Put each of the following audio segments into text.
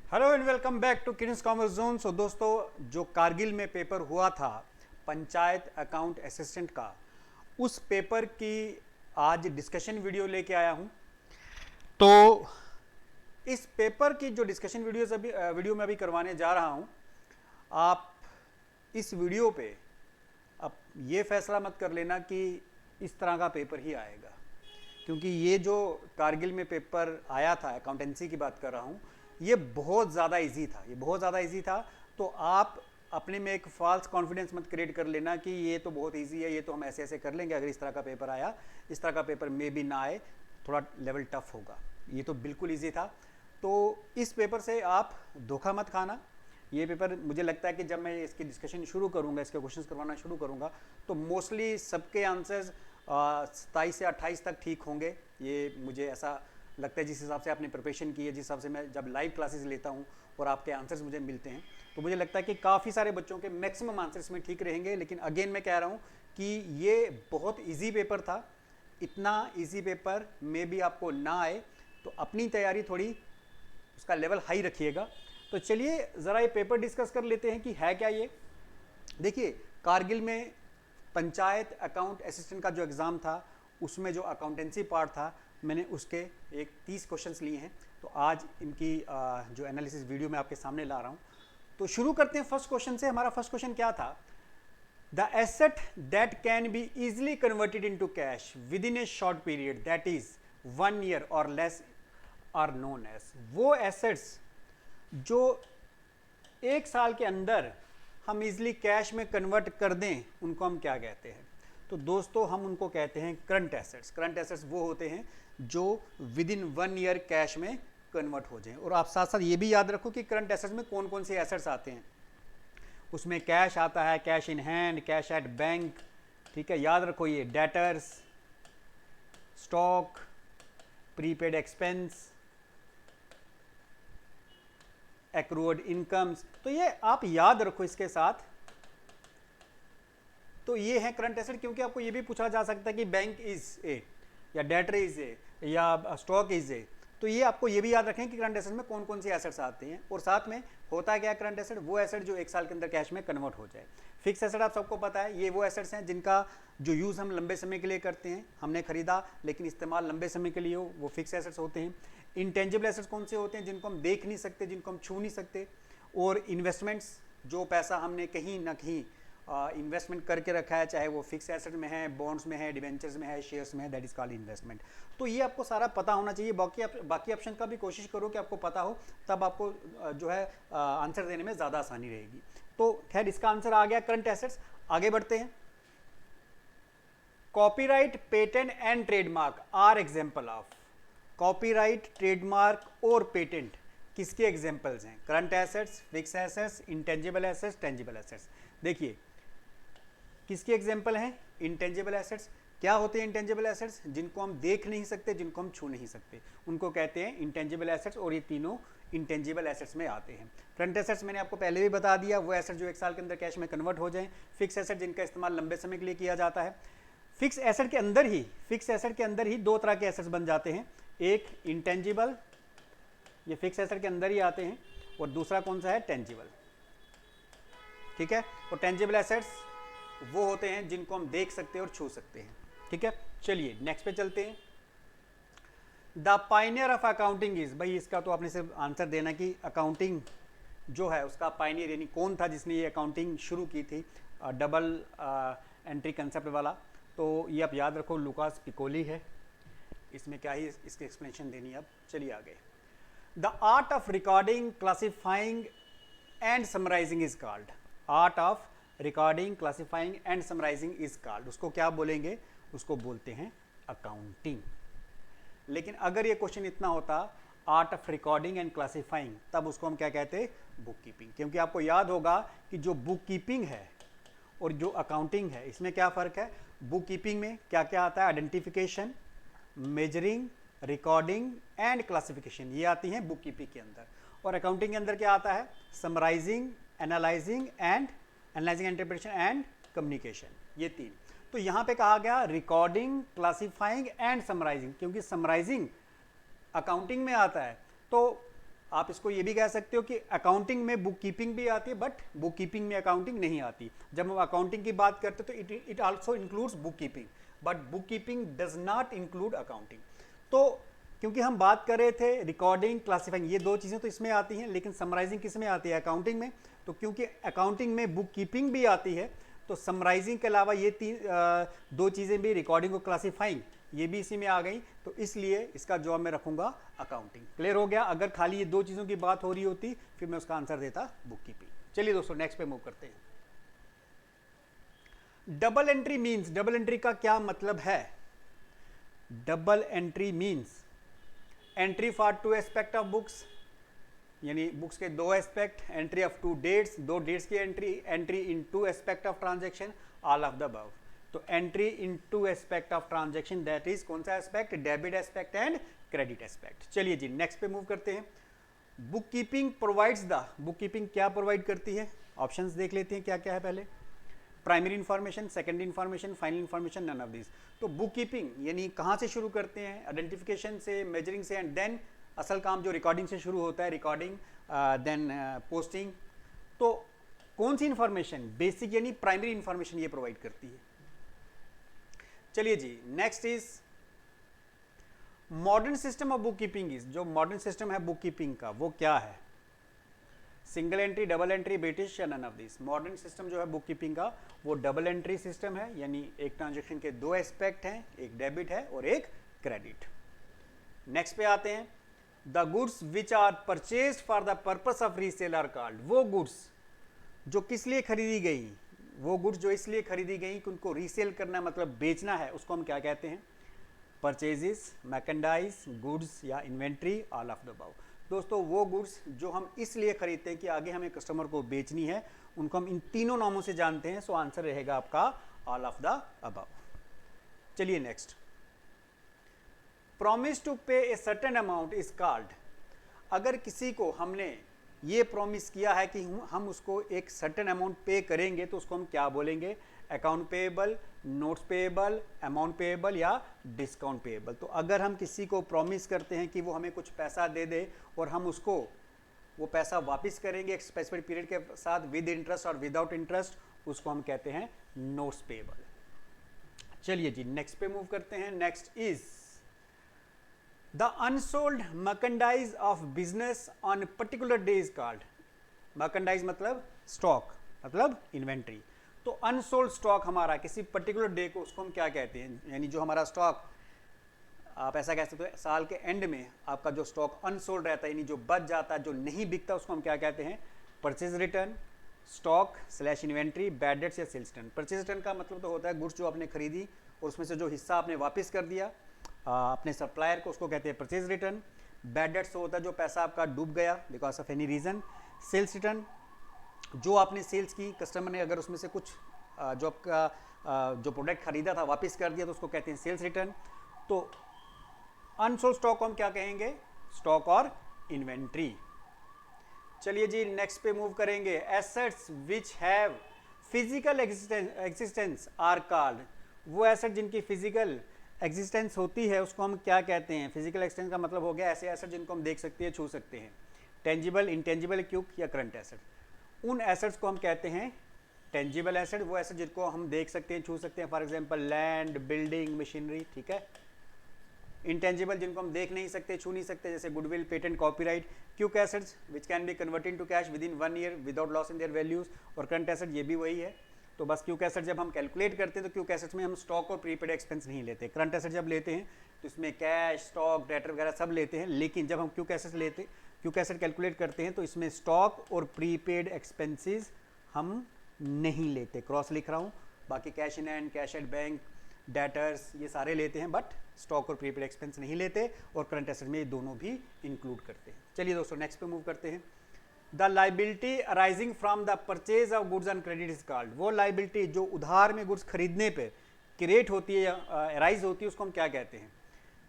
Hello and welcome back to kids commerce zone. So दोस्तों, जो कारगिल में पेपर हुआ था पंचायत अकाउंट असिस्टेंट का, उस पेपर की आज डिस्कशन वीडियो लेके आया हूं। तो इस पेपर की जो डिस्कशन वीडियो में अभी करवाने जा रहा हूं, आप इस वीडियो पे अब ये फैसला मत कर लेना कि इस तरह का पेपर ही आएगा, क्योंकि ये जो कारगिल में पेपर आया था, अकाउंटेंसी की बात कर रहा हूँ, ये बहुत ज़्यादा इजी था। ये बहुत ज़्यादा इजी था। तो आप अपने में एक फॉल्स कॉन्फिडेंस मत क्रिएट कर लेना कि ये तो बहुत इजी है, ये तो हम ऐसे ऐसे कर लेंगे। अगर इस तरह का पेपर आया, इस तरह का पेपर में भी ना आए, थोड़ा लेवल टफ होगा। ये तो बिल्कुल ईजी था। तो इस पेपर से आप धोखा मत खाना। ये पेपर मुझे लगता है कि जब मैं इसकी डिस्कशन शुरू करूंगा, इसके क्वेश्चंस करवाना शुरू करूंगा, तो मोस्टली सबके आंसर्स 27 से 28 तक ठीक होंगे। ये मुझे ऐसा लगता है, जिस हिसाब से आपने प्रिपरेशन की है, जिस हिसाब से मैं जब लाइव क्लासेस लेता हूँ और आपके आंसर्स मुझे मिलते हैं, तो मुझे लगता है कि काफ़ी सारे बच्चों के मैक्सिमम आंसर्स में ठीक रहेंगे। लेकिन अगेन मैं कह रहा हूँ कि ये बहुत ईजी पेपर था। इतना ईजी पेपर में भी आपको ना आए तो अपनी तैयारी थोड़ी, उसका लेवल हाई रखिएगा। तो चलिए ज़रा ये पेपर डिस्कस कर लेते हैं कि है क्या ये। देखिए, कारगिल में पंचायत अकाउंट असिस्टेंट का जो एग्ज़ाम था, उसमें जो अकाउंटेंसी पार्ट था, मैंने उसके एक 30 क्वेश्चंस लिए हैं। तो आज इनकी जो एनालिसिस वीडियो में आपके सामने ला रहा हूँ। तो शुरू करते हैं फर्स्ट क्वेश्चन से। हमारा फर्स्ट क्वेश्चन क्या था? The asset that can be easily converted into cash with in A short period that is 1 year और लेस आर नोन एज। वो एसेट्स जो 1 साल के अंदर हम इजिली कैश में कन्वर्ट कर दें, उनको हम क्या कहते हैं? तो दोस्तों, हम उनको कहते हैं करंट एसेट्स। करंट एसेट्स वो होते हैं जो विद इन 1 ईयर कैश में कन्वर्ट हो जाएं। और आप साथ साथ ये भी याद रखो कि करंट एसेट्स में कौन कौन से एसेट्स आते हैं। उसमें कैश आता है, cash in hand, cash at bank, ठीक है, याद रखो ये। Debtors, stock, prepaid expense, accrued incomes. तो ये आप याद रखो इसके साथ। तो ये है करंट एसेट, क्योंकि आपको ये भी पूछा जा सकता है कि बैंक इज ए, या डेटर इज ए, या स्टॉक इज ए। तो ये आपको ये भी याद रखें कि करंट एसेट में कौन कौन सी एसेट्स आते हैं। और साथ में होता क्या है करंट एसेट? वो एसेट जो 1 साल के अंदर कैश में कन्वर्ट हो जाए। फिक्स एसेट आप सबको पता है, ये वो एसेट्स हैं जिनका जो यूज़ हम लंबे समय के लिए करते हैं। हमने खरीदा लेकिन इस्तेमाल लंबे समय के लिए हो, वो फिक्स एसेट्स होते हैं। इंटेंजिबल एसेट्स कौन से होते हैं? जिनको हम देख नहीं सकते, जिनको हम छू नहीं सकते। और इन्वेस्टमेंट्स, जो पैसा हमने कहीं ना कहीं इन्वेस्टमेंट करके रखा है, चाहे वो फिक्स एसेट में है, बॉन्ड्स में है, डिवेंचर्स में है, शेयर्स में है, दैट इज कॉल्ड इन्वेस्टमेंट। तो ये आपको सारा पता होना चाहिए। बाकी ऑप्शन का भी कोशिश करो कि आपको पता हो, तब आपको जो है आंसर देने में ज़्यादा आसानी रहेगी। तो खैर, इसका आंसर आ गया करंट एसेट्स। आगे बढ़ते हैं। Copyright, patent and trademark are example of. Copyright, trademark और पेटेंट किसके एग्जाम्पल्स हैं? Current assets, fix assets, intangible assets, tangible assets. देखिए, किसके एग्जाम्पल हैं? Intangible assets. क्या होते हैं इंटेंजिबल एसेट्स? जिनको हम देख नहीं सकते, जिनको हम छू नहीं सकते, उनको कहते हैं इंटेंजिबल एसेट्स। और ये तीनों इंटेंजिबल एसेट्स में आते हैं। करंट एसेट्स मैंने आपको पहले भी बता दिया, वो एसेट जो 1 साल के अंदर कैश में कन्वर्ट हो जाएं। फिक्स एसेट जिनका इस्तेमाल लंबे समय के लिए किया जाता है। फिक्स एसेट के अंदर ही 2 तरह के एसेट्स बन जाते हैं। एक इंटेंजिबल, ये फिक्स एसेट के अंदर ही आते हैं। और दूसरा कौन सा है? टेंजिबल, ठीक है। और टेंजिबल एसेट्स वो होते हैं जिनको हम देख सकते हैं और छू सकते हैं, ठीक है। चलिए नेक्स्ट पे चलते हैं। The pioneer of accounting is, भाई इसका तो आपने सिर्फ आंसर देना कि अकाउंटिंग जो है उसका पाइनियर यानी कौन था जिसने ये अकाउंटिंग शुरू की थी, डबल एंट्री कंसेप्ट वाला। तो ये आप याद रखो, लुकास पिकोली है। इसमें क्या ही इसकी एक्सप्लेनेशन देनी है अब। चलिए आगे। The art of recording, classifying and summarising is called. Art of recording, classifying and summarising is called. उसको क्या बोलेंगे? उसको बोलते हैं अकाउंटिंग। लेकिन अगर ये क्वेश्चन इतना होता art of recording and classifying, तब उसको हम क्या कहते? Book keeping. क्योंकि आपको याद होगा कि जो बुक कीपिंग है और जो अकाउंटिंग है, इसमें क्या फ़र्क है? बुक कीपिंग में क्या क्या आता है? Identification, measuring, recording and classification, ये आती हैं बुक कीपिंग के अंदर। और अकाउंटिंग के अंदर क्या आता है? Summarising, analysing interpretation and communication, ये 3। तो यहाँ पे कहा गया रिकॉर्डिंग, क्लासिफाइंग एंड समराइजिंग, क्योंकि समराइजिंग अकाउंटिंग में आता है। तो आप इसको ये भी कह सकते हो कि अकाउंटिंग में बुक कीपिंग भी आती है बट बुक कीपिंग में अकाउंटिंग नहीं आती। जब हम अकाउंटिंग की बात करते हैं तो it also includes book keeping, but book keeping does not include accounting. तो क्योंकि हम बात कर रहे थे रिकॉर्डिंग, क्लासिफाइंग, ये दो चीज़ें तो इसमें आती हैं, लेकिन समराइजिंग किस में आती है? अकाउंटिंग में। तो क्योंकि अकाउंटिंग में बुक कीपिंग भी आती है, तो समराइजिंग के अलावा ये दो चीज़ें भी, रिकॉर्डिंग और क्लासिफाइंग, ये भी इसी में आ गई। तो इसलिए इसका जवाब मैं रखूंगा अकाउंटिंग। क्लियर हो गया? अगर खाली ये दो चीज़ों की बात हो रही होती फिर मैं उसका आंसर देता बुक कीपिंग। चलिए दोस्तों नेक्स्ट पे मूव करते हैं। Double entry means, double entry का क्या मतलब है? Double entry means entry for two aspect of books, यानी बुक्स के दो aspect, entry of two debts, दो डेट्स की entry, entry in two aspect of transaction, all of the above. तो entry in two aspect of transaction, that is कौन सा aspect? Debit aspect and credit aspect. चलिए जी next पे move करते हैं। Book keeping provides the, book keeping क्या provide करती है? ऑप्शंस देख लेते हैं क्या क्या है पहले। Primary information, secondary information, final information, none of this. तो बुक कीपिंग यानी कहाँ से शुरू करते हैं? आइडेंटिफिकेशन से, मेजरिंग से, एंड देन असल काम जो रिकॉर्डिंग से शुरू होता है, रिकॉर्डिंग, देन पोस्टिंग। तो कौन सी इंफॉर्मेशन? बेसिक यानी प्राइमरी इंफॉर्मेशन ये प्रोवाइड करती है। चलिए जी next is modern system of book keeping is, जो मॉडर्न सिस्टम है बुक कीपिंग का वो क्या है? Single entry, double entry, British या none of this. Modern system जो है बुक कीपिंग का वो डबल एंट्री सिस्टम है, यानी एक ट्रांजैक्शन के दो एस्पेक्ट हैं, एक डेबिट है और एक क्रेडिट। नेक्स्ट पे आते हैं। The goods which are purchased for the purpose of resale are called, वो गुड्स जो किस लिए खरीदी गई, वो गुड्स जो इसलिए खरीदी गई कि उनको रीसेल करना मतलब बेचना है, उसको हम क्या कहते हैं? परचेजेस, मैकेंडाइज, गुड्स या inventory, all of the above. दोस्तों वो गुड्स जो हम इसलिए खरीदते हैं कि आगे हमें कस्टमर को बेचनी है, उनको हम इन तीनों नामों से जानते हैं। सो आंसर रहेगा आपका ऑल ऑफ द अबव। चलिए नेक्स्ट। प्रॉमिस टू पे a certain amount is called, अगर किसी को हमने ये प्रॉमिस किया है कि हम उसको एक सर्टेन अमाउंट पे करेंगे तो उसको हम क्या बोलेंगे? Account payable, notes payable, amount payable या डिस्काउंट पेएबल। तो अगर हम किसी को प्रॉमिस करते हैं कि वो हमें कुछ पैसा दे दे और हम उसको वो पैसा वापस करेंगे एक स्पेसिफिक पीरियड के साथ, विद इंटरेस्ट और विदाउट इंटरेस्ट, उसको हम कहते हैं नोट्स पेएबल। चलिए जी नेक्स्ट पे मूव करते हैं। Next is the unsold merchandise of business on particular day is called. Merchandise मतलब स्टॉक, मतलब इन्वेंट्री। तो अनसोल्ड स्टॉक हमारा किसी पर्टिकुलर डे को, उसको हम क्या कहते हैं? यानी जो हमारा स्टॉक, आप ऐसा कह सकते हो साल के एंड में आपका जो स्टॉक अनसोल्ड रहता है, यानी जो बच जाता है, जो नहीं बिकता, उसको हम क्या कहते हैं? Purchase return, stock slash inventory, bad debts या सेल्स रिटर्न। परचेज रिटर्न का मतलब तो होता है गुड्स जो आपने खरीदी और उसमें से जो हिस्सा आपने वापस कर दिया अपने सप्लायर को, उसको कहते हैं परचेज रिटर्न। बैड डेट्स होता है जो पैसा आपका डूब गया because of any reason. Sales return जो आपने सेल्स की, कस्टमर ने अगर उसमें से कुछ जो आपका जो प्रोडक्ट खरीदा था वापस कर दिया तो उसको कहते हैं सेल्स रिटर्न। तो अनसोल्ड स्टॉक को हम क्या कहेंगे? स्टॉक और इन्वेंट्री। चलिए जी नेक्स्ट पे मूव करेंगे। Assets which have physical existence are called, वो एसेट जिनकी फिजिकल एग्जिस्टेंस होती है उसको हम क्या कहते हैं? फिजिकल एग्जिस्टेंस का मतलब हो गया ऐसे एसेट जिनको हम देख सकते हैं, छू सकते हैं। टेंजिबल, इंटेंजिबल, क्विक या करंट एसेट। उन एसेट्स को हम कहते हैं टेंजिबल एसेट, वो एसेट जिनको हम देख सकते हैं, छू सकते हैं, for example land, building, machinery, ठीक है। इंटेंजिबल जिनको हम देख नहीं सकते, छू नहीं सकते, जैसे goodwill, patent, copyright. Quick assets which can be converted to cash within 1 year without loss in their values. और करंट एसेट ये भी वही है। तो बस क्विक एसेट जब हम कैलकुलेट करते हैं तो क्विक एसेट्स में हम स्टॉक और प्रीपेड एक्सपेंस नहीं लेते। करंट एसेट जब लेते हैं तो इसमें कैश, स्टॉक, डेटर वगैरह सब लेते हैं, लेकिन जब हम क्विक एसेट कैलकुलेट करते हैं तो इसमें स्टॉक और प्रीपेड एक्सपेंसेस हम नहीं लेते। क्रॉस लिख रहा हूँ, बाकी cash in hand, cash at bank, debtors ये सारे लेते हैं, बट स्टॉक और प्रीपेड एक्सपेंस नहीं लेते। और करंट एसेट में ये दोनों भी इंक्लूड करते हैं। चलिए दोस्तों नेक्स्ट पे मूव करते हैं। The liability arising from the purchase of goods on credit is called, वो लाइबिलिटी जो उधार में गुड्स खरीदने पे क्रिएट होती है या अराइज होती है उसको हम क्या कहते हैं?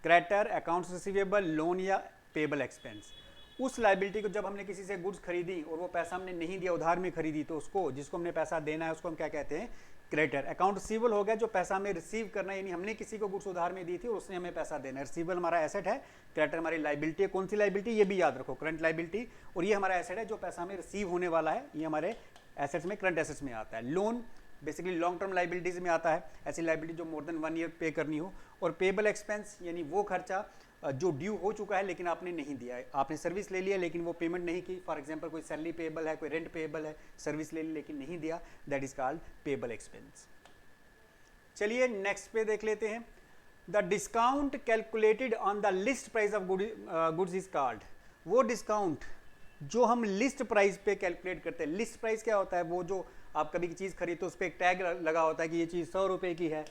क्रेडिटर, अकाउंट्स रिसीवेबल, लोन या पेबल एक्सपेंस। उस लाइबिलिटी को जब हमने किसी से गुड्स खरीदी और वो पैसा हमने नहीं दिया, उधार में खरीदी, तो उसको, जिसको हमने पैसा देना है, उसको हम क्या कहते हैं, क्रेडिटर। अकाउंट रिसीवेबल हो गया जो पैसा हमें रिसीव करना है, यानी हमने किसी को गुड्स उधार में दी थी और उसने हमें पैसा देना है। रिसीवेबल हमारा एसेट है, क्रेडिटर हमारी लाइबिलिटी है। कौन सी लाइबिलिटी, ये भी याद रखो, करंट लाइबिलिटी। और ये हमारा एसेट है जो पैसा हमें रिसीव होने वाला है, ये हमारे एसेट्स में, करंट एसेट्स में आता है। Loan basically long term liabilities में आता है, ऐसी लाइबिलिटी जो मोर देन 1 ईयर पे करनी हो। और पेबल एक्सपेंस यानी वो खर्चा जो ड्यू हो चुका है लेकिन आपने नहीं दिया है, आपने सर्विस ले लिया लेकिन वो पेमेंट नहीं की। फॉर एग्जांपल कोई सैलरी पेबल है, कोई रेंट पेबल है, सर्विस ले ली लेकिन नहीं दिया, that is called payable expense. चलिए नेक्स्ट पे देख लेते हैं। The discount calculated on the list price of goods is called. वो डिस्काउंट जो हम लिस्ट प्राइस पे कैलकुलेट करते हैं। लिस्ट प्राइस क्या होता है, वो जो आप कभी की चीज़ खरीदते हो उस पर एक टैग लगा होता है कि ये चीज़ 100 रुपये की है,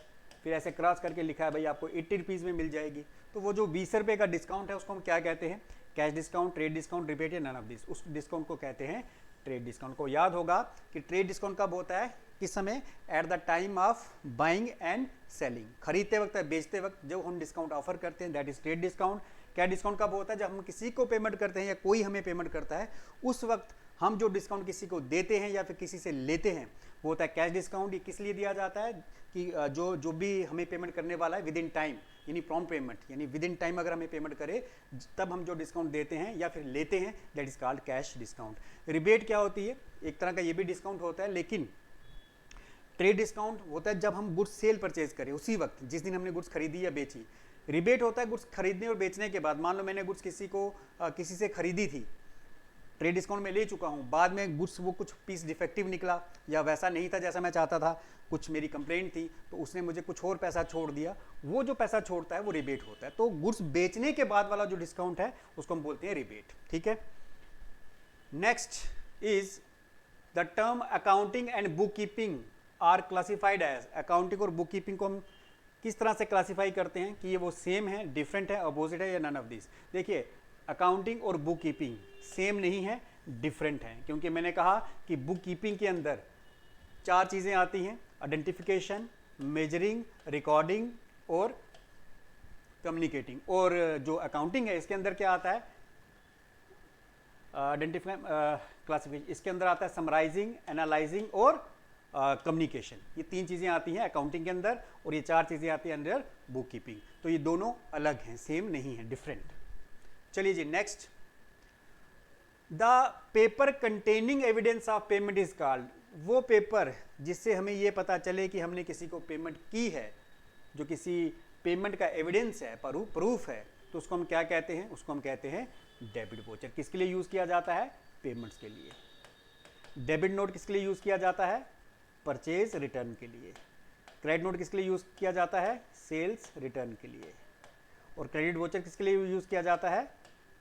फिर ऐसे क्रॉस करके लिखा है भाई आपको 80 रुपीज़ में मिल जाएगी। तो वो जो 20 रुपये का डिस्काउंट है उसको हम क्या कहते हैं, cash discount, trade discount, rebate या नन ऑफ दिस। उस डिस्काउंट को कहते हैं ट्रेड डिस्काउंट। को याद होगा कि ट्रेड डिस्काउंट कब होता है, किस समय, at the time of buying and selling, खरीदते वक्त, बेचते वक्त जब हम डिस्काउंट ऑफर करते हैं, that is trade discount. Cash discount कब होता है, जब हम किसी को पेमेंट करते हैं या कोई हमें पेमेंट करता है, उस वक्त हम जो डिस्काउंट किसी को देते हैं या फिर किसी से लेते हैं वो होता है कैश डिस्काउंट। ये किस लिए दिया जाता है कि जो भी हमें पेमेंट करने वाला है विद इन टाइम, यानी प्रॉम्प्ट पेमेंट, यानी विद इन टाइम अगर हमें पेमेंट करे तब हम जो डिस्काउंट देते हैं या फिर लेते हैं, that is called cash discount. Rebate क्या होती है, एक तरह का ये भी डिस्काउंट होता है, लेकिन ट्रेड डिस्काउंट होता है जब हम गुड्स सेल परचेज करें, उसी वक्त जिस दिन हमने गुड्स खरीदी या बेची। रिबेट होता है गुड्स खरीदने और बेचने के बाद। मान लो मैंने गुड्स किसी से खरीदी थी, ट्रेड डिस्काउंट में ले चुका हूँ, बाद में गुड्स वो कुछ पीस डिफेक्टिव निकला या वैसा नहीं था जैसा मैं चाहता था, कुछ मेरी कंप्लेंट थी, तो उसने मुझे कुछ और पैसा छोड़ दिया, वो जो पैसा छोड़ता है वो रिबेट होता है। तो गुड्स बेचने के बाद वाला जो डिस्काउंट है उसको हम बोलते हैं रिबेट। ठीक है। Next is the term accounting and book keeping are classified as. Accounting और बुक कीपिंग को हम किस तरह से क्लासीफाई करते हैं कि ये वो सेम है, डिफरेंट है, अपोजिट है या नन ऑफ दिस। देखिए अकाउंटिंग और बुक कीपिंग सेम नहीं है, डिफरेंट है, क्योंकि मैंने कहा कि बुक कीपिंग के अंदर 4 चीज़ें आती हैं, आइडेंटिफिकेशन, मेजरिंग, रिकॉर्डिंग और कम्युनिकेटिंग। और जो अकाउंटिंग है इसके अंदर क्या आता है, आइडेंटिफाई, क्लासिफिकेशन, इसके अंदर आता है समराइजिंग, एनालाइजिंग और कम्युनिकेशन। ये 3 चीज़ें आती हैं अकाउंटिंग के अंदर और ये 4 चीज़ें आती हैं अंडर बुक कीपिंग। तो ये दोनों अलग हैं, सेम नहीं है, डिफरेंट। चलिए जी next, the paper containing evidence of payment is called. वो पेपर जिससे हमें ये पता चले कि हमने किसी को पेमेंट की है, जो किसी पेमेंट का एविडेंस है, प्रूफ है, तो उसको हम क्या कहते हैं, उसको हम कहते हैं डेबिट वोचर। किसके लिए यूज़ किया जाता है, पेमेंट्स के लिए। डेबिट नोट किसके लिए यूज़ किया जाता है, परचेज रिटर्न के लिए। क्रेडिट नोट किसके लिए यूज़ किया जाता है, सेल्स रिटर्न के लिए। और क्रेडिट वोचर किसके लिए यूज़ किया जाता है,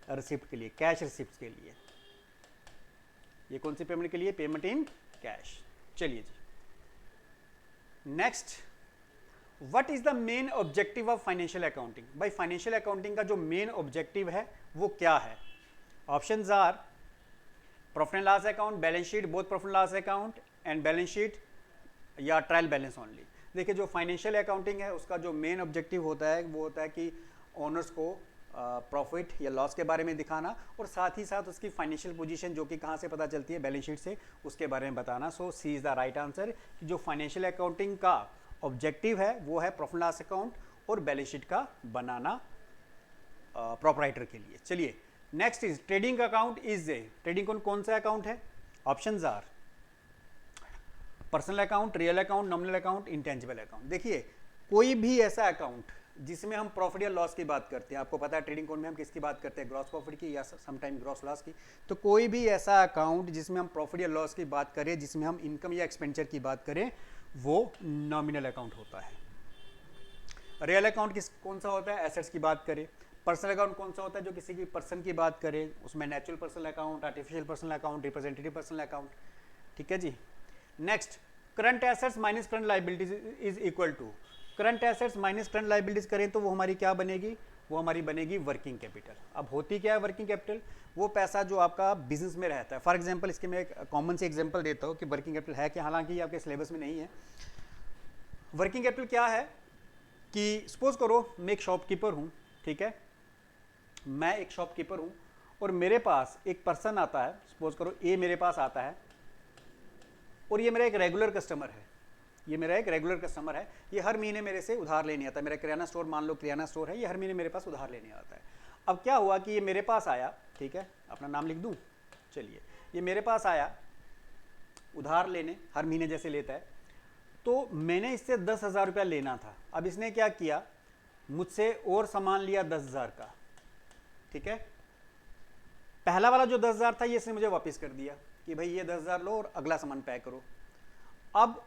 रिसिप्ट के लिए, कैश रिसिप्ट के लिए। ये कौन सी पेमेंट के लिए, पेमेंट इन कैश। चलिए जी next, what is the main objective of financial accounting. भाई फाइनेंशियल अकाउंटिंग का जो मेन ऑब्जेक्टिव है वो क्या है। Options are profit and loss account, balance sheet, both profit and loss account and balance sheet, या ट्रायल बैलेंस ओनली। देखिए जो फाइनेंशियल अकाउंटिंग है उसका जो मेन ऑब्जेक्टिव होता है वो होता है कि ओनर्स को प्रॉफिट या लॉस के बारे में दिखाना और साथ ही साथ उसकी फाइनेंशियल पोजीशन जो कि कहाँ से पता चलती है, बैलेंस शीट से, उसके बारे में बताना। So C is the right answer कि जो फाइनेंशियल अकाउंटिंग का ऑब्जेक्टिव है वो है प्रॉफिट लॉस अकाउंट और बैलेंस शीट का बनाना प्रोपराइटर के लिए। चलिए next is trading account is a. Trading कौन सा अकाउंट है, options are personal account, real account, nominal account, intangible account. देखिए कोई भी ऐसा अकाउंट जिसमें हम प्रॉफिट या लॉस की बात करते हैं, आपको पता है ट्रेडिंग अकाउंट में हम किसकी बात करते हैं, ग्रॉस प्रॉफिट की या समटाइम ग्रॉस लॉस की। तो कोई भी ऐसा अकाउंट जिसमें हम प्रॉफिट या लॉस की बात करें, जिसमें हम इनकम या एक्सपेंडिचर की बात करें, वो नॉमिनल अकाउंट होता है। रियल अकाउंट कौन सा होता है, एसेट्स की बात करें। पर्सनल अकाउंट कौन सा होता है, जो किसी की पर्सन की बात करें, उसमें natural personal account, artificial personal account, representative personal account. ठीक है जी। Next, current assets minus current liabilities is equal to. Current assets minus current liabilities करें तो वो हमारी क्या बनेगी, वो हमारी बनेगी वर्किंग कैपिटल। अब होती क्या है वर्किंग कैपिटल, वो पैसा जो आपका बिजनेस में रहता है। फॉर एग्जांपल इसके मैं एक कॉमन से एग्जांपल देता हूँ कि वर्किंग कैपिटल है क्या, हालांकि ये आपके सिलेबस में नहीं है। वर्किंग कैपिटल क्या है कि सपोज करो मैं एक शॉपकीपर हूँ, ठीक है, मैं एक शॉपकीपर हूँ और मेरे पास एक पर्सन आता है, सपोज करो ए मेरे पास आता है और ये मेरा एक रेगुलर कस्टमर है, ये मेरा एक रेगुलर कस्टमर है, ये हर महीने मेरे से उधार लेने आता है। मेरा किराना स्टोर, मान लो किराना स्टोर है, ये हर महीने मेरे पास उधार लेने आता है। अब क्या हुआ कि ये मेरे पास आया, ठीक है, अपना नाम लिख दूं, चलिए, ये मेरे पास आया उधार लेने, हर महीने जैसे लेता है, तो मैंने इससे 10,000 रुपया लेना था। अब इसने क्या किया, मुझसे और सामान लिया 10,000 का, ठीक है। पहला वाला जो 10,000 था ये इसने मुझे वापस कर दिया कि भाई ये 10,000 लो और अगला सामान पैक करो। अब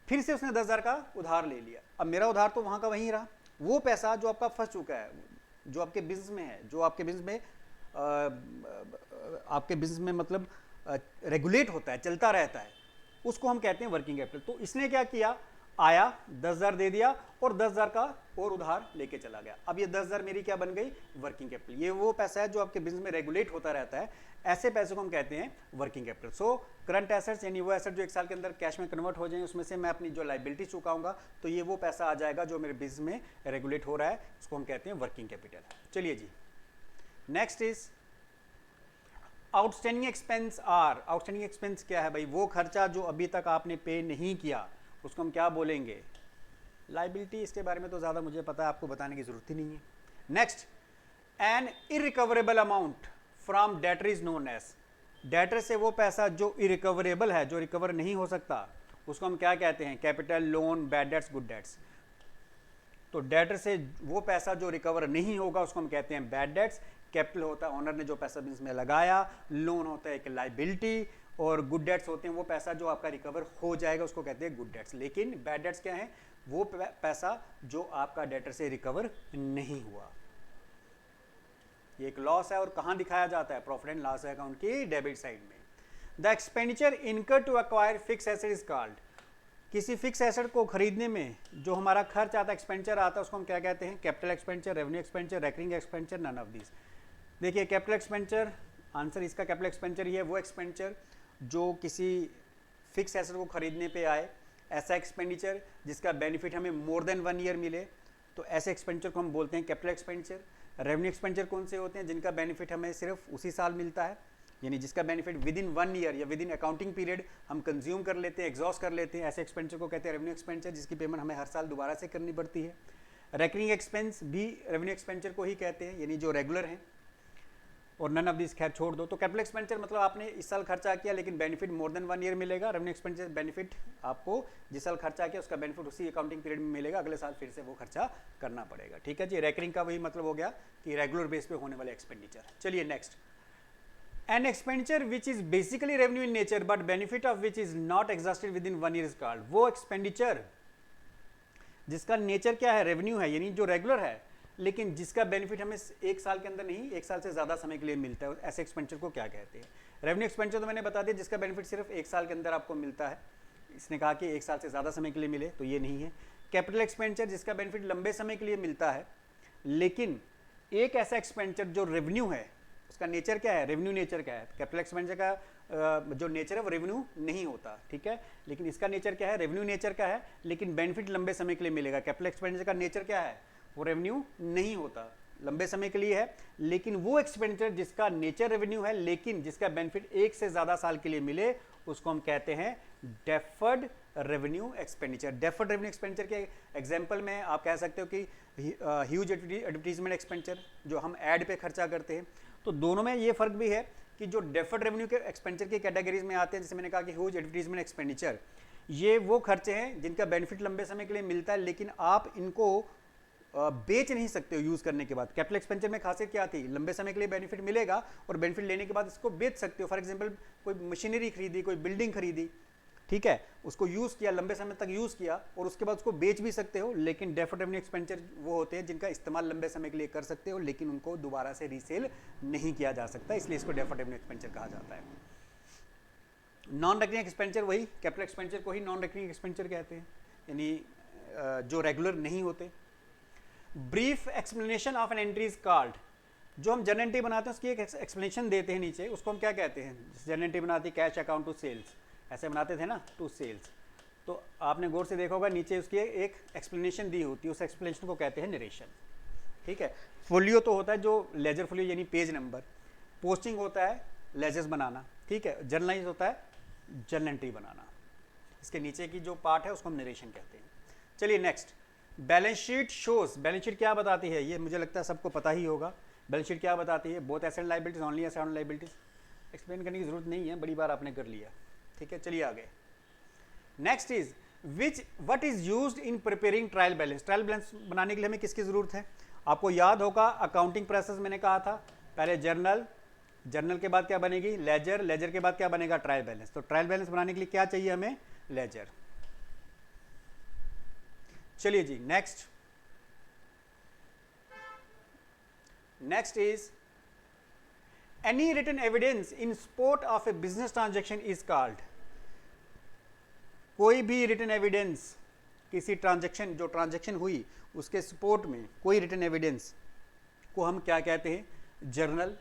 फिर से उसने 10,000 का उधार ले लिया। अब मेरा उधार तो वहां का वहीं रहा, वो पैसा जो आपका फंस चुका है, जो आपके बिजनेस में है, जो आपके बिजनेस में मतलब रेगुलेट होता है, चलता रहता है, उसको हम कहते हैं वर्किंग कैपिटल। तो इसने क्या किया, आया 10,000 दे दिया और 10,000 का और उधार लेके चला गया। अब ये 10,000 मेरी क्या बन गई, वर्किंग कैपिटल। ये वो पैसा है जो आपके बिजनेस में रेगुलेट होता रहता है, ऐसे पैसे को हम कहते हैं working capital. So current assets यानी वो एसेट जो 1 साल के अंदर कैश में कन्वर्ट हो जाए, उसमें से मैं अपनी जो लाइबिलिटी चुकाऊंगा, तो ये वो पैसा आ जाएगा जो मेरे बिजनेस में रेगुलेट हो रहा है, उसको हम कहते हैं वर्किंग कैपिटल। चलिए जी, next is outstanding expense are. Outstanding expense क्या है भाई, वो खर्चा जो अभी तक आपने पे नहीं किया, उसको हम क्या बोलेंगे, लाइबिलिटी। इसके बारे में तो ज़्यादा मुझे पता है, आपको बताने की जरूरत ही नहीं है। Next, an irrecoverable amount from debtor is known as. Debtor से वो पैसा जो इरिकवरेबल है, जो रिकवर नहीं हो सकता, उसको हम क्या कहते हैं, capital, loan, bad debts, good debts. तो डेटर से वो पैसा जो रिकवर नहीं होगा उसको हम कहते हैं बैड डेट्स। कैपिटल होता है ओनर ने जो पैसा बिजनेस में लगाया, लोन होता है एक लाइबिलिटी, और गुड डेट्स होते हैं वो पैसा जो आपका रिकवर हो जाएगा, उसको कहते हैं गुड डेट्स। लेकिन बैड डेट्स क्या है, वो पैसा जो आपका डेटर से रिकवर नहीं हुआ। ये एक लॉस है और कहां दिखाया जाता है, प्रॉफिट एंड लॉस अकाउंट की डेबिट साइड में। The expenditure incur to acquire fix asset is called. किसी फिक्स एसेट को खरीदने में जो हमारा खर्च आता है, एक्सपेंडिचर आता है, उसको हम क्या कहते हैं, capital expenditure, revenue expenditure, recurring expenditure, none of this. देखिए कैपिटल एक्सपेंडिचर, आंसर इसका कैपिटल एक्सपेंडिचर ही है, वो एक्सपेंडिचर जो किसी फिक्स एसेट को खरीदने पे आए, ऐसा एक्सपेंडिचर जिसका बेनिफिट हमें मोर देन 1 ईयर मिले, तो ऐसे एक्सपेंडिचर को हम बोलते हैं कैपिटल एक्सपेंडिचर। रेवेन्यू एक्सपेंडिचर कौन से होते हैं, जिनका बेनिफिट हमें सिर्फ उसी साल मिलता है, यानी जिसका बेनिफिट विद इन 1 ईयर या विद इन अकाउंटिंग पीरियड हम कंज्यूम कर लेते हैं, एग्जॉस्ट कर लेते हैं, ऐसे एक्सपेंडिचर को कहते हैं रेवेन्यू एक्सपेंडिचर, जिसकी पेमेंट हमें हर साल दोबारा से करनी पड़ती है। रेकरिंग एक्सपेंस भी रेवेन्यू एक्सपेंडिचर को ही कहते हैं, यानी जो रेगुलर हैं, और नन ऑफ दिस खैर छोड़ दो। तो कैपिटल एक्सपेंडिचर मतलब आपने इस साल खर्चा किया लेकिन बेनिफिट मोर देन 1 ईयर मिलेगा। रेवेन्यू एक्सपेंडिचर बेनिफिट आपको जिस साल खर्चा किया उसका बेनिफिट उसी अकाउंटिंग पीरियड में मिलेगा, अगले साल फिर से वो खर्चा करना पड़ेगा। ठीक है जी, रेकरिंग का वही मतलब हो गया कि रेगुलर बेस पे होने वाले एक्सपेंडिचर। चलिए next, an expenditure which is basically revenue in nature but benefit of which is not exhausted with in 1 year is called. वो एक्सपेंडिचर जिसका नेचर क्या है, रेवेन्यू है, यानी जो रेगुलर है, लेकिन जिसका बेनिफिट हमें 1 साल के अंदर नहीं 1 साल से ज़्यादा समय के लिए मिलता है, ऐसे एक्सपेंडिचर को क्या कहते हैं। रेवेन्यू एक्सपेंडिचर तो मैंने बता दिया जिसका बेनिफिट सिर्फ 1 साल के अंदर आपको मिलता है, इसने कहा कि 1 साल से ज़्यादा समय के लिए मिले, तो ये नहीं है। कैपिटल एक्सपेंडिचर जिसका बेनिफिट लंबे समय के लिए मिलता है, लेकिन एक ऐसा एक्सपेंडिचर जो रेवेन्यू है, उसका नेचर क्या है, रेवेन्यू नेचर क्या है। कैपिटल एक्सपेंडिचर का जो नेचर है वो रेवेन्यू नहीं होता, ठीक है, लेकिन इसका नेचर क्या है, रेवेन्यू नेचर का है, लेकिन बेनिफिट लंबे समय के लिए मिलेगा। कैपिटल एक्सपेंडिचर का नेचर क्या है, वो रेवेन्यू नहीं होता, लंबे समय के लिए है, लेकिन वो एक्सपेंडिचर जिसका नेचर रेवेन्यू है लेकिन जिसका बेनिफिट 1 से ज़्यादा साल के लिए मिले, उसको हम कहते हैं deferred revenue expenditure. Deferred revenue expenditure के एग्जांपल में आप कह सकते हो कि ह्यूज एडवर्टीजमेंट एक्सपेंडिचर जो हम ऐड पे खर्चा करते हैं। तो दोनों में ये फर्क भी है कि जो डेफर्ड रेवेन्यू के एक्सपेंडिचर की कैटेगरीज में आते हैं, जैसे मैंने कहा कि ह्यूज एडवर्टीजमेंट एक्सपेंडिचर, ये वो खर्चे हैं जिनका बेनिफिट लंबे समय के लिए मिलता है लेकिन आप इनको बेच नहीं सकते हो यूज़ करने के बाद। कैपिटल एक्सपेंडिचर में खासियत क्या थी, लंबे समय के लिए बेनिफिट मिलेगा और बेनिफिट लेने के बाद इसको बेच सकते हो। फॉर एग्जांपल कोई मशीनरी खरीदी, कोई बिल्डिंग खरीदी, ठीक है, उसको यूज़ किया, लंबे समय तक यूज़ किया और उसके बाद उसको बेच भी सकते हो। लेकिन डेफर्ड रेवेन्यू एक्सपेंडिचर वो होते हैं जिनका इस्तेमाल लंबे समय के लिए कर सकते हो लेकिन उनको दोबारा से रीसेल नहीं किया जा सकता, इसलिए इसको डेफर्ड रेवेन्यू एक्सपेंडिचर कहा जाता है। नॉन रेकरिंग एक्सपेंडिचर वही कैपिटल एक्सपेंडिचर को ही नॉन रेकरिंग एक्सपेंडिचर कहते हैं, यानी जो रेगुलर नहीं होते। Brief explanation of an entry is called. जो हम जर्नल एंट्री बनाते हैं उसकी एक एक्सप्लेनेशन देते हैं नीचे, उसको हम क्या कहते हैं। जर्नल एंट्री बनाती है कैश अकाउंट टू सेल्स, ऐसे बनाते थे ना, टू सेल्स, तो आपने गौर से देखा होगा नीचे उसकी एक एक्सप्लेनेशन दी होती है, उस एक्सप्लेनेशन को कहते हैं नरेशन, ठीक है। फोलियो तो होता है जो लेजर फोलियो यानी पेज नंबर, पोस्टिंग होता है लेजर्स बनाना, ठीक है, जर्नलाइज होता है जर्नल एंट्री बनाना। इसके नीचे की जो पार्ट है उसको हम नरेशन कहते हैं। चलिए next, balance sheet shows. Balance sheet क्या बताती है, ये मुझे लगता है सबको पता ही होगा। बैलेंस शीट क्या बताती है, both asset liabilities, only asset and liabilities. Explain करने की जरूरत नहीं है, बड़ी बार आपने कर लिया, ठीक है। चलिए आगे, next is what is used in preparing trial balance. Trial balance बनाने के लिए हमें किसकी जरूरत है, आपको याद होगा अकाउंटिंग प्रोसेस मैंने कहा था, पहले जर्नल, जर्नल के बाद क्या बनेगी लेजर, लेजर के बाद क्या बनेगा ट्रायल बैलेंस। तो ट्रायल बैलेंस बनाने के लिए क्या चाहिए हमें, लेजर। चलिए जी next, next is any written evidence in support of a business transaction is called. कोई भी रिटन एविडेंस किसी ट्रांजेक्शन, जो ट्रांजेक्शन हुई उसके सपोर्ट में कोई रिटन एविडेंस को हम क्या कहते हैं, जर्नल,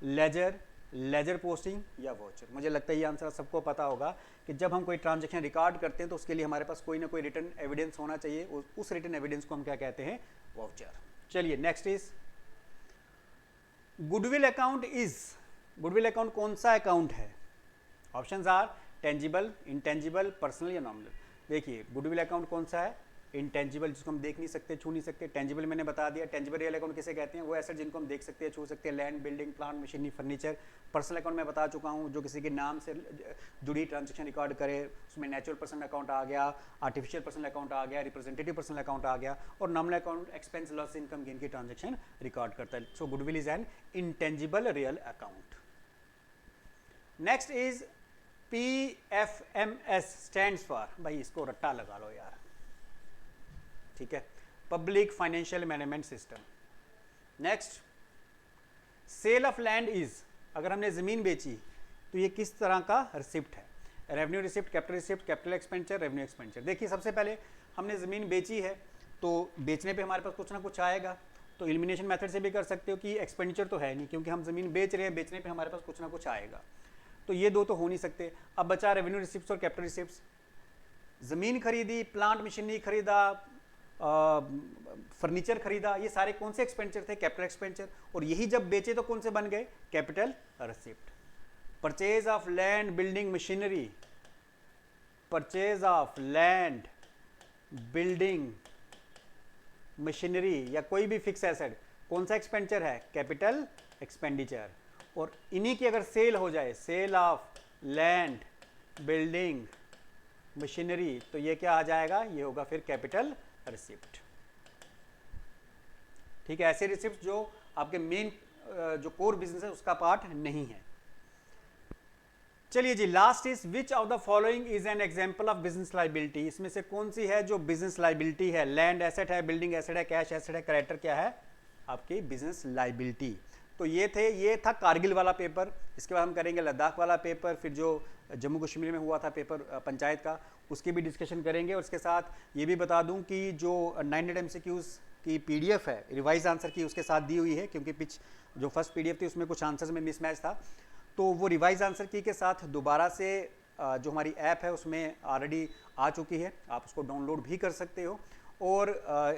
लेजर, लेजर पोस्टिंग या वाउचर। मुझे लगता है ये आंसर सबको पता होगा कि जब हम कोई ट्रांजेक्शन रिकॉर्ड करते हैं तो उसके लिए हमारे पास कोई ना कोई रिटन एविडेंस होना चाहिए, उस रिटन एविडेंस को हम क्या कहते हैं, वाउचर। चलिए next is goodwill account is. Goodwill account कौन सा अकाउंट है, options are tangible, intangible, personal या नॉमिनल। देखिए गुडविल अकाउंट कौन सा है, इंटेंजिबल, जिसको हम देख नहीं सकते, छू नहीं सकते। टेंजिबल मैंने बता दिया। टेंजिबल रियल अकाउंट किसे कहते हैं, वो एसेट जिनको हम देख सकते हैं, छू सकते हैं, land, building, plant, machinery, furniture. Personal account मैं बता चुका हूँ, जो किसी के नाम से जुड़ी ट्रांजेक्शन रिकॉर्ड करे, उसमें नेचुरल पर्सनल अकाउंट आ गया, आर्टिफिशियल पर्सनल अकाउंट आ गया, रिप्रेजेंटेटिव पर्सनल अकाउंट आ गया, और nominal account expense, loss, income, gain की ट्रांजेक्शन रिकॉर्ड करता है। So goodwill is an intangible real account. Next is PFMS stands for, भाई इसको रट्टा लगा लो यार, ठीक है, public financial management system. Next, sale of land is, अगर हमने ज़मीन बेची तो ये किस तरह का रिसिप्ट है, revenue receipt, capital receipt, capital expenditure, revenue expenditure. देखिए सबसे पहले हमने ज़मीन बेची है तो बेचने पे हमारे पास कुछ ना कुछ आएगा, तो एलिमिनेशन मेथड से भी कर सकते हो कि एक्सपेंडिचर तो है नहीं, क्योंकि हम ज़मीन बेच रहे हैं, बेचने पे हमारे पास कुछ ना कुछ आएगा, तो ये दो तो हो नहीं सकते। अब बचा रेवेन्यू रिसिप्ट्स और कैपिटल रिसिप्ट्स। ज़मीन खरीदी, प्लांट मशीनरी खरीदा, फर्नीचर खरीदा, ये सारे कौन से एक्सपेंडिचर थे, कैपिटल एक्सपेंडिचर, और यही जब बेचे तो कौन से बन गए, capital receipt. Purchase of land, building, machinery, purchase of land, building, machinery या कोई भी फिक्स एसेट कौन सा एक्सपेंडिचर है, कैपिटल एक्सपेंडिचर। और इन्हीं की अगर सेल हो जाए, sale of land, building, machinery, तो ये क्या आ जाएगा, ये होगा फिर कैपिटल रिसिप्ट, ठीक है। ऐसे रिसिप्ट जो आपके मेन जो कोर बिजनेस है उसका पार्ट नहीं है। चलिए जी last is which of the following is an example of business liability. इसमें से कौन सी है जो बिजनेस लायबिलिटी है, लैंड एसेट है, बिल्डिंग एसेट है, कैश एसेट है, क्रेडिटर क्या है, आपकी बिजनेस लायबिलिटी। तो ये था कारगिल वाला पेपर। इसके बाद हम करेंगे लद्दाख वाला पेपर, फिर जो जम्मू कश्मीर में हुआ था पेपर पंचायत का, उसकी भी डिस्कशन करेंगे। और इसके साथ ये भी बता दूं कि जो 900 MCQs की PDF है रिवाइज आंसर की, उसके साथ दी हुई है, क्योंकि जो फर्स्ट PDF थी उसमें कुछ आंसर्स में मिसमैच था, तो वो रिवाइज आंसर की के साथ दोबारा से जो हमारी ऐप है उसमें ऑलरेडी आ चुकी है, आप उसको डाउनलोड भी कर सकते हो। और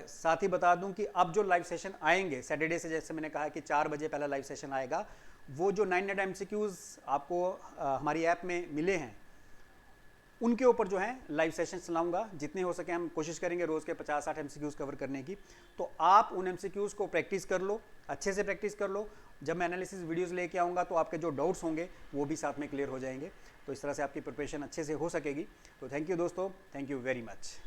साथ ही बता दूं कि अब जो लाइव सेशन आएंगे सैटरडे से, जैसे मैंने कहा कि 4 बजे पहला लाइव सेशन आएगा, वो जो 900 MCQs आपको हमारी ऐप में मिले हैं उनके ऊपर जो है लाइव सेशन चलाऊंगा। जितने हो सके हम कोशिश करेंगे रोज़ के 50-60 MCQs कवर करने की। तो आप उन MCQs को प्रैक्टिस कर लो, अच्छे से प्रैक्टिस कर लो। जब मैं एनालिसिस वीडियोस लेके आऊँगा तो आपके जो डाउट्स होंगे वो भी साथ में क्लियर हो जाएंगे। तो इस तरह से आपकी प्रिपरेशन अच्छे से हो सकेगी। तो थैंक यू दोस्तों, थैंक यू वेरी मच।